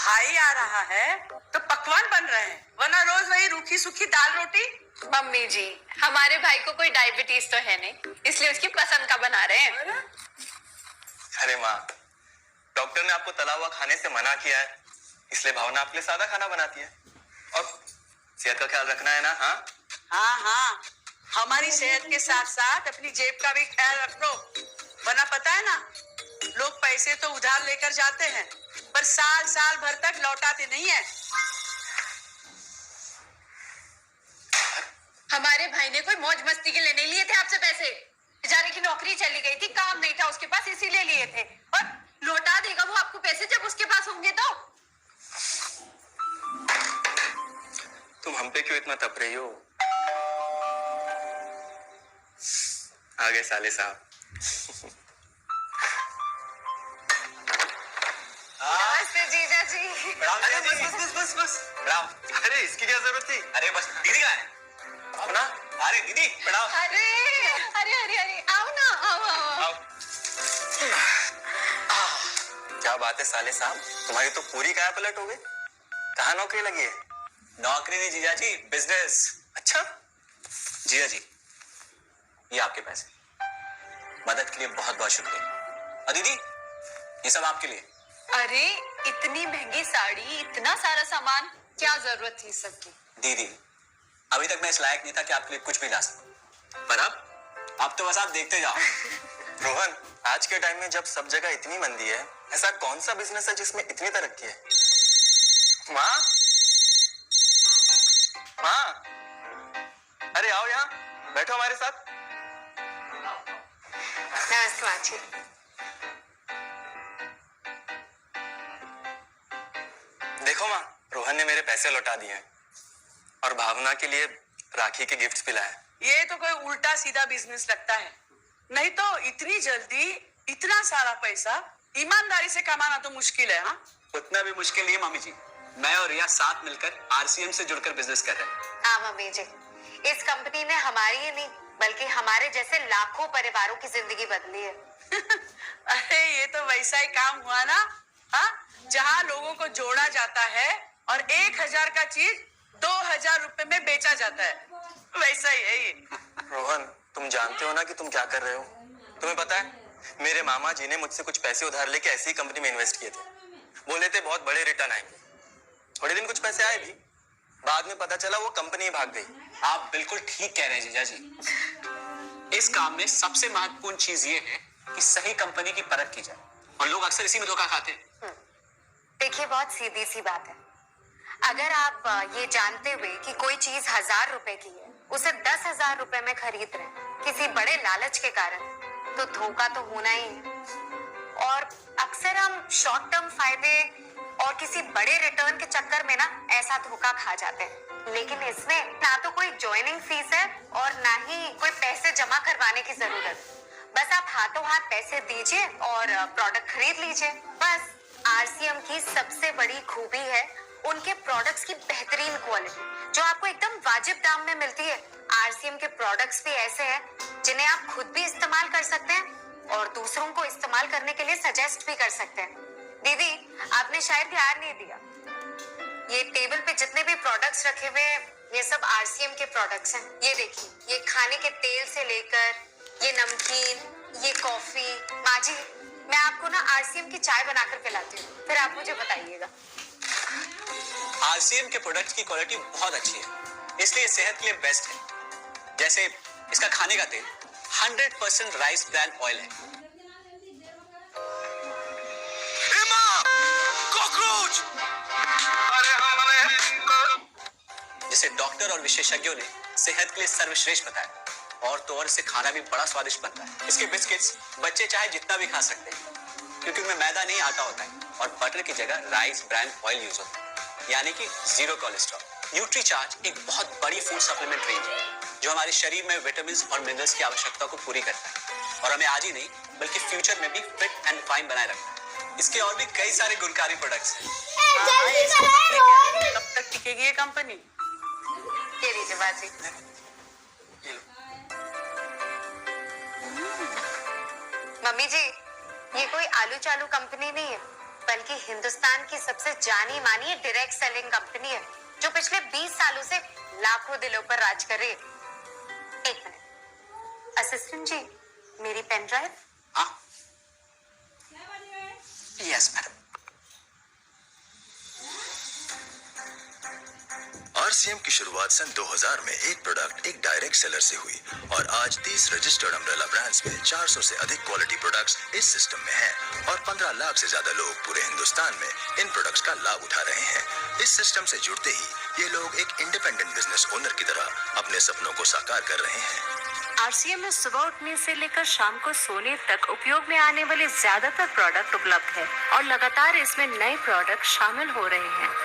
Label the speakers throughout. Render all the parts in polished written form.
Speaker 1: भाई आ रहा है तो पकवान बन रहे हैं, वरना रोज वही रूखी सूखी दाल रोटी।
Speaker 2: मम्मी जी, हमारे भाई को कोई डायबिटीज तो है नहीं, इसलिए उसकी पसंद का बना रहे हैं।
Speaker 3: अरे माँ, डॉक्टर ने आपको तला हुआ खाने से मना किया है, इसलिए भावना आपके लिए सादा खाना बनाती है। और सेहत का ख्याल रखना है ना? हाँ
Speaker 1: हाँ हाँ, हमारी सेहत के साथ साथ अपनी जेब का भी ख्याल रखो, वरना पता है ना, लोग पैसे तो उधार लेकर जाते हैं पर साल साल भर तक लौटाते नहीं है।
Speaker 2: हमारे भाई ने कोई मौज मस्ती के लिए नहीं लिए थे आपसे पैसे। बेचारे की नौकरी चली गई थी, काम नहीं था उसके पास, इसीलिए लिए थे। और लौटा देगा वो आपको पैसे जब उसके पास होंगे तो।
Speaker 3: तुम हम पे क्यों इतना तप रही हो? आगे साले साहब।
Speaker 2: नमस्ते जीजा जी।
Speaker 3: अरे बस प्रणाम। अरे इसकी क्या जरूरत थी? अरे बस दीदी कहाँ है? अपना? अरे दीदी प्रणाम।
Speaker 2: अरे अरे अरे अरे आओ ना, आओ।
Speaker 3: क्या बात है साले साहब, तुम्हारी तो पूरी काया पलट हो गई। कहाँ नौकरी लगी है? नौकरी नहीं जीजा जी, बिजनेस। अच्छा जीजा जी, ये आपके पैसे, मदद के लिए बहुत बहुत शुक्रिया। और दीदी ये सब आपके लिए।
Speaker 2: अरे इतनी महंगी साड़ी, इतना सारा सामान, क्या जरूरत थी सबकी?
Speaker 3: दीदी अभी तक मैं इस लायक नहीं था कि आपके लिए कुछ भी ला सकूं, पर अब तो बस आप देखते जाओ। रोहन, आज के टाइम में जब सब जगह इतनी मंदी है, ऐसा कौन सा बिजनेस है जिसमें इतनी तरक्की है? माँ, माँ, अरे आओ यहाँ बैठो हमारे साथ।
Speaker 2: नमस्ते माँ जी।
Speaker 3: देखो माँ, रोहन ने मेरे पैसे लौटा दिए हैं और भावना के लिए राखी के गिफ्ट्स भी लाए।
Speaker 1: ये तो कोई उल्टा सीधा बिजनेस लगता है, नहीं तो इतनी जल्दी इतना सारा पैसा ईमानदारी से कमाना तो मुश्किल है। हाँ,
Speaker 4: उतना भी मुश्किल नहीं है मम्मी जी। मैं और रिया साथ मिलकर आरसीएम से जुड़कर बिजनेस कर रहे हैं।
Speaker 2: हाँ मम्मी जी, इस कंपनी ने हमारी ही नहीं बल्कि हमारे जैसे लाखों परिवारों की जिंदगी बदली है।
Speaker 1: अरे ये तो वैसा ही काम हुआ ना, हाँ, जहाँ लोगों को जोड़ा जाता है और 1000 का चीज 2000 रुपए में बेचा जाता है, वैसा ही है ये।
Speaker 3: रोहन, तुम जानते हो ना कि तुम क्या कर रहे हो? तुम्हें पता है, मेरे मामा जी ने मुझसे कुछ पैसे उधार लेके ऐसी कंपनी में इन्वेस्ट किए थे। बोले थे बहुत बड़े रिटर्न आएंगे। थोड़े दिन कुछ पैसे आए भी, बाद में पता चला वो कंपनी भाग गई।
Speaker 4: आप बिल्कुल ठीक कह रहे हैं जीजा जी। इस काम में सबसे महत्वपूर्ण चीज ये है कि सही कंपनी की परख की जाए, और लोग अक्सर इसी में धोखा खाते हैं।
Speaker 2: देखिए, बहुत सीधी सी बात है। अगर आप ये जानते हुए कि कोई चीज 1000 रुपए की है, उसे 10,000 रुपए में खरीद रहे हैं किसी बड़े लालच के कारण, तो धोखा तो होना ही है। और अक्सर हम शॉर्ट टर्म फायदे और किसी बड़े रिटर्न के चक्कर में ना ऐसा धोखा खा जाते हैं। लेकिन इसमें ना तो कोई ज्वाइनिंग फीस है और ना ही कोई पैसे जमा करवाने की जरूरत। बस आप हाथों हाथ पैसे दीजिए और प्रोडक्ट खरीद लीजिए। बस आरसीएम की सबसे बड़ी खूबी है उनके प्रोडक्ट्स की बेहतरीन क्वालिटी, जो आपको एकदम वाजिब दाम में मिलती है। आरसीएम के प्रोडक्ट्स भी ऐसे हैं जिन्हें आप खुद भी इस्तेमाल कर सकते हैं और दूसरों को इस्तेमाल करने के लिए सजेस्ट भी कर सकते हैं। दीदी, आपने शायद ध्यान नहीं दिया, ये टेबल पे जितने भी प्रोडक्ट्स रखे हुए हैं, ये सब आरसीएम के प्रोडक्ट्स हैं। ये देखिए, ये खाने के तेल से लेकर ये नमकीन, ये कॉफी। माँ जी, मैं आपको ना आरसीएम की चाय बनाकर पिलाती हूँ, फिर आप मुझे बताइएगा।
Speaker 4: आरसीएम के प्रोडक्ट्स की क्वालिटी बहुत अच्छी है, इसलिए सेहत के लिए बेस्ट है। जैसे इसका खाने का तेल 100% राइस ब्रांड ऑयल है।
Speaker 3: कॉकरोच!
Speaker 4: जिसे डॉक्टर और विशेषज्ञों ने सेहत के लिए सर्वश्रेष्ठ बताया, और तो और इसे खाना भी बड़ा स्वादिष्ट बनता है। इसके बिस्किट्स बच्चे चाहे जितना भी खा सकते हैं, क्योंकि उनमें मैदा नहीं आटा होता है और बटर की जगह राइस ब्रांड ऑयल यूज होता है, यानी कि 0 कोलेस्ट्रॉल। न्यूट्रीचार्ज एक बहुत बड़ी फूड सप्लीमेंट रेंज है जो हमारे शरीर में विटामिन और मिनरल्स की आवश्यकता को पूरी करता है और हमें आज ही नहीं बल्कि फ्यूचर में भी फिट एंड फाइन बनाए रखता है। इसके और भी कई सारे गुणकारी प्रोडक्ट्स हैं।
Speaker 1: कब तक टिकेगी ये कंपनी?
Speaker 2: ये लीजिए बाजी। मम्मी जी, ये कोई आलू चालू कंपनी नहीं है, बल्कि हिंदुस्तान की सबसे जानी मानी डायरेक्ट सेलिंग कंपनी है जो पिछले 20 सालों से लाखों दिलों पर राज कर रही है। एक मिनट असिस्टेंट जी, मेरी पेन ड्राइव।
Speaker 4: हाँ, यस मैडम।
Speaker 5: आरसीएम की शुरुआत सन 2000 में एक प्रोडक्ट एक डायरेक्ट सेलर से हुई और आज 30 रजिस्टर्ड अम्ब्रेला ब्रांड्स में 400 से अधिक क्वालिटी प्रोडक्ट्स इस सिस्टम में हैं और 15 लाख से ज्यादा लोग पूरे हिंदुस्तान में इन प्रोडक्ट्स का लाभ उठा रहे हैं। इस सिस्टम से जुड़ते ही ये लोग एक इंडिपेंडेंट बिजनेस ओनर की तरह अपने सपनों को साकार कर रहे हैं।
Speaker 6: आरसीएम में सुबह उठने से लेकर शाम को सोने तक उपयोग में आने वाले ज्यादातर प्रोडक्ट उपलब्ध है और लगातार इसमें नए प्रोडक्ट शामिल हो रहे हैं।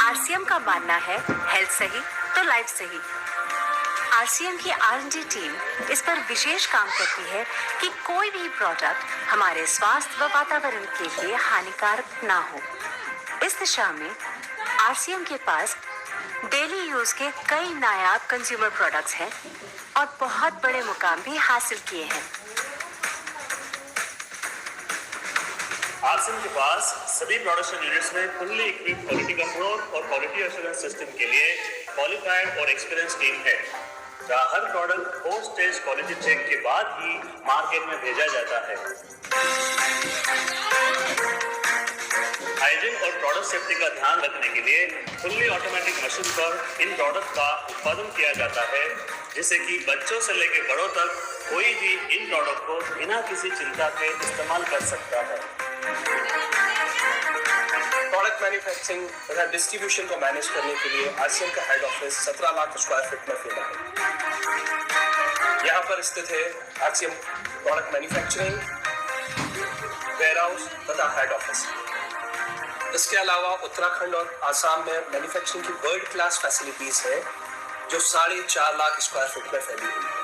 Speaker 6: आरसीएम का मानना है हेल्थ सही तो लाइफ सही। आरसीएम की R&D टीम इस पर विशेष काम करती है कि कोई भी प्रोडक्ट हमारे स्वास्थ्य व वातावरण के लिए हानिकारक ना हो। इस दिशा में आरसीएम के पास डेली यूज के कई नायाब कंज्यूमर प्रोडक्ट्स हैं और बहुत बड़े मुकाम भी हासिल किए हैं।
Speaker 7: आरसीएम के पास सभी प्रोडक्शन यूनिट्स में फुल्ली इक्विप्ड क्वालिटी कंट्रोल और क्वालिटी एश्योरेंस सिस्टम के लिए क्वालिफाइड और एक्सपीरियंस टीम है, जहां हर product post stage quality check के बाद ही मार्केट में भेजा जाता है। हाइजीन और प्रोडक्ट सेफ्टी का ध्यान रखने के लिए फुल्ली ऑटोमेटिक मशीन पर इन प्रोडक्ट का उत्पादन किया जाता है, जिससे कि बच्चों से लेकर बड़ों तक कोई भी इन प्रोडक्ट को बिना किसी चिंता के इस्तेमाल कर सकता है।
Speaker 8: प्रोडक्ट मैन्युफैक्चरिंग तथा डिस्ट्रीब्यूशन को मैनेज करने के लिए आरसीएम का head office 17 lakh square feet में फैला है। यहाँ पर स्थित है आरसीएम प्रोडक्ट मैन्युफैक्चरिंग, वेयरहाउस तथा हेड ऑफिस। इसके अलावा उत्तराखंड और आसाम में मैन्युफैक्चरिंग की वर्ल्ड क्लास फैसिलिटीज है जो 4.5 लाख स्क्वायर फीट में फैली हुई है।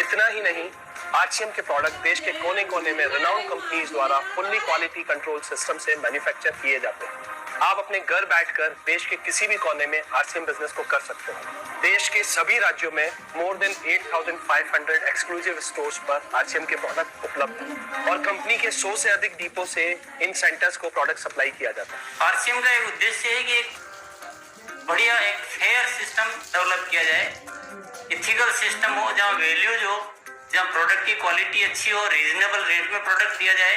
Speaker 8: इतना ही नहीं, आरसीएम के प्रोडक्ट देश के कोने कोने में रिनाउंड कंपनीज द्वारा फुल्ली क्वालिटी कंट्रोल सिस्टम से मैन्युफैक्चर किए जाते हैं। आप अपने घर बैठकर देश के किसी भी कोने में आरसीएम बिजनेस को कर सकते हैं। देश के सभी राज्यों में मोर देन 8,500 एक्सक्लूसिव स्टोर्स पर आरसीएम के प्रोडक्ट उपलब्ध हैं और कंपनी के 100 से अधिक डिपो से इन सेंटर्स को प्रोडक्ट सप्लाई किया जाता है।
Speaker 9: आरसीएम का एक उद्देश्य है कि एक बढ़िया एक फेयर सिस्टम डेवलप किया जाए, इथिकल सिस्टम हो, जहाँ वैल्यूज हो, जहाँ प्रोडक्ट की क्वालिटी अच्छी हो, रीजनेबल रेट में प्रोडक्ट दिया जाए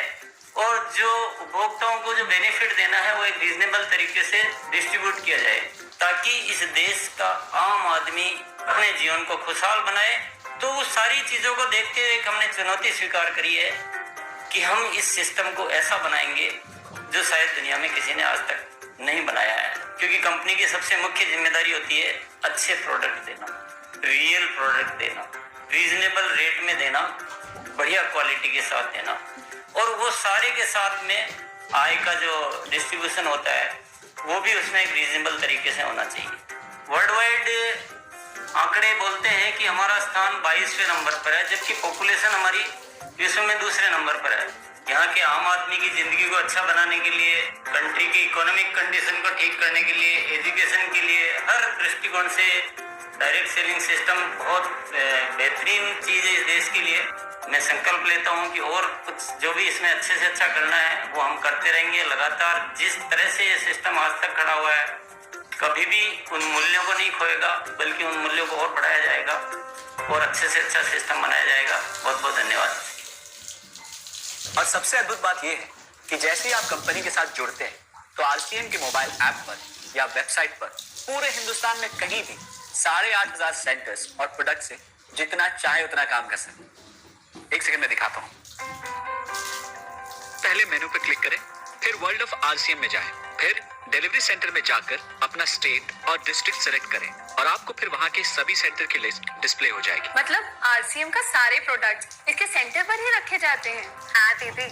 Speaker 9: और जो उपभोक्ताओं को जो बेनिफिट देना है वो एक रीजनेबल तरीके से डिस्ट्रीब्यूट किया जाए, ताकि इस देश का आम आदमी अपने जीवन को खुशहाल बनाए। तो वो सारी चीज़ों को देखते हुए हमने चुनौती स्वीकार करी है कि हम इस सिस्टम को ऐसा बनाएंगे जो शायद दुनिया में किसी ने आज तक नहीं बनाया है, क्योंकि कंपनी की सबसे मुख्य जिम्मेदारी होती है अच्छे प्रोडक्ट देना, रियल प्रोडक्ट देना, रीजनेबल रेट में देना, बढ़िया क्वालिटी के साथ देना, और वो सारे के साथ में आय का जो डिस्ट्रीब्यूशन होता है वो भी उसमें एक रीजनेबल तरीके से होना चाहिए। वर्ल्ड वाइड आंकड़े बोलते हैं कि हमारा स्थान 22वें नंबर पर है, जबकि पॉपुलेशन हमारी विश्व में दूसरे नंबर पर है। यहाँ के आम आदमी की जिंदगी को अच्छा बनाने के लिए, कंट्री की इकोनॉमिक कंडीशन को ठीक करने के लिए, एजुकेशन के लिए, हर दृष्टिकोण से डायरेक्ट सेलिंग सिस्टम बहुत बेहतरीन चीज़ है इस देश के लिए। मैं संकल्प लेता हूं कि और कुछ जो भी इसमें अच्छे से अच्छा करना है वो हम करते रहेंगे लगातार। जिस तरह से ये सिस्टम आज तक खड़ा हुआ है, कभी भी उन मूल्यों को नहीं खोएगा, बल्कि उन मूल्यों को और बढ़ाया जाएगा और अच्छे से अच्छा सिस्टम बनाया जाएगा। बहुत बहुत धन्यवाद।
Speaker 4: और सबसे अद्भुत बात यह है कि जैसे ही आप कंपनी के साथ जुड़ते हैं तो आरसीएम के मोबाइल ऐप पर या वेबसाइट पर पूरे हिंदुस्तान में कहीं भी 8,500 सेंटर्स और प्रोडक्ट से जितना चाहे उतना काम कर सकते हैं। एक सेकंड में दिखाता हूं। पहले मेनू पर क्लिक करें, फिर वर्ल्ड ऑफ आरसीएम में जाएं, फिर डिलीवरी सेंटर में जाकर अपना स्टेट और डिस्ट्रिक्ट सेलेक्ट करें और आपको फिर वहां के सभी सेंटर की लिस्ट डिस्प्ले हो जाएगी।
Speaker 6: मतलब आरसीएम का सारे प्रोडक्ट इसके सेंटर पर ही रखे जाते हैं।
Speaker 2: हाँ दीदी,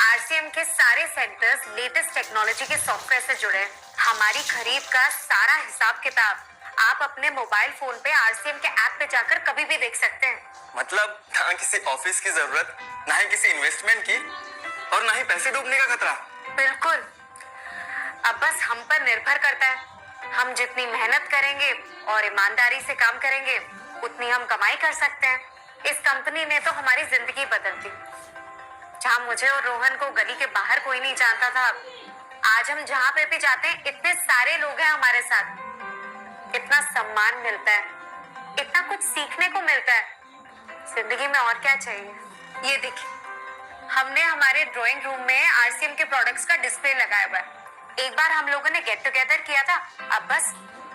Speaker 2: आरसीएम के सारे सेंटर्स लेटेस्ट टेक्नोलॉजी के सॉफ्टवेयर से जुड़े हैं। हमारी खरीद का सारा हिसाब किताब आप अपने मोबाइल फोन पे आरसीएम के ऐप पे जाकर कभी भी देख सकते हैं।
Speaker 3: मतलब ना किसी ऑफिस की जरूरत, ना ही किसी इन्वेस्टमेंट की, और ना ही पैसे डूबने का खतरा।
Speaker 2: बिल्कुल। अब बस हम पर निर्भर करता है। हम जितनी मेहनत करेंगे और ईमानदारी से काम करेंगे, उतनी हम कमाई कर सकते हैं। इस कंपनी ने तो हमारी जिंदगी बदल दी। जहाँ मुझे और रोहन को गली के बाहर कोई नहीं जानता था, आज हम जहाँ पे भी जाते हैं इतने सारे लोग हैं हमारे साथ। इतना सम्मान मिलता है, इतना कुछ सीखने को मिलता है। जिंदगी में और क्या चाहिए। ये देखिए, हमने हमारे ड्राइंग रूम में आरसीएम के प्रोडक्ट्स का डिस्प्ले लगाया हुआ है। एक बार हम लोगों ने गेट टुगेदर किया था, अब बस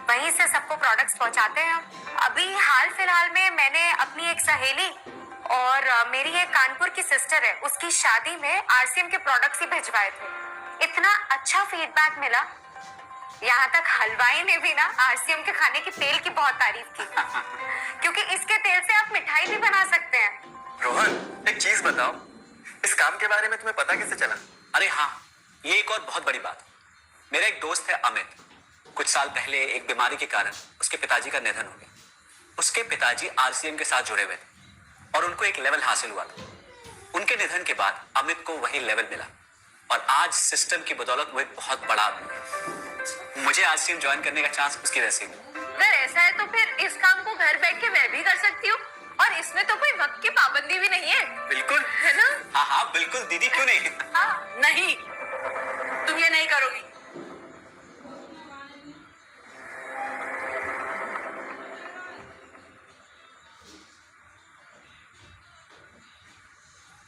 Speaker 2: वहीं से सबको प्रोडक्ट्स पहुंचाते हैं हम। अभी हाल फिलहाल में मैंने अपनी एक सहेली और मेरी एक कानपुर की सिस्टर है, उसकी शादी में आरसीएम के प्रोडक्ट्स ही भिजवाए थे। इतना अच्छा फीडबैक मिला, यहाँ तक हलवाई ने भी ना आरसीएम के खाने की तेल की बहुत तारीफ की, क्योंकि इसके तेल से आप मिठाई भी बना सकते हैं।
Speaker 3: रोहन, एक चीज बताओ, इस काम के बारे में तुम्हें पता कैसे चला?
Speaker 4: अरे हाँ, ये एक और बहुत बड़ी बात। मेरा एक दोस्त है अमित, कुछ साल पहले एक बीमारी के कारण उसके पिताजी का निधन हो गया। उसके पिताजी आरसीएम के साथ जुड़े हुए थे और उनको एक लेवल हासिल हुआ था। उनके निधन के बाद अमित को वही लेवल मिला और आज सिस्टम की बदौलत वो एक बहुत बड़ा आदमी है। मुझे आरसीएम ज्वाइन करने का चांस उसकी वजह से मिला।
Speaker 1: अगर ऐसा है तो फिर इस काम को घर बैठ के मैं भी कर सकती हूँ, और इसमें तो कोई वक्त की पाबंदी भी नहीं है।
Speaker 3: बिल्कुल,
Speaker 1: है ना?
Speaker 4: हाँ हाँ बिल्कुल दीदी, क्यों नहीं।
Speaker 1: हाँ, नहीं, तुम ये नहीं करोगी।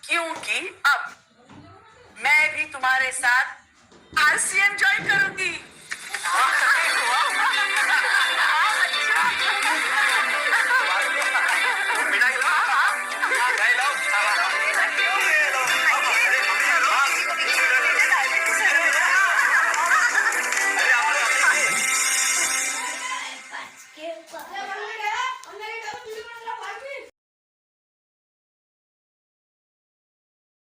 Speaker 1: क्योंकि अब मैं भी तुम्हारे साथ आरसीएम ज्वाइन करूंगी।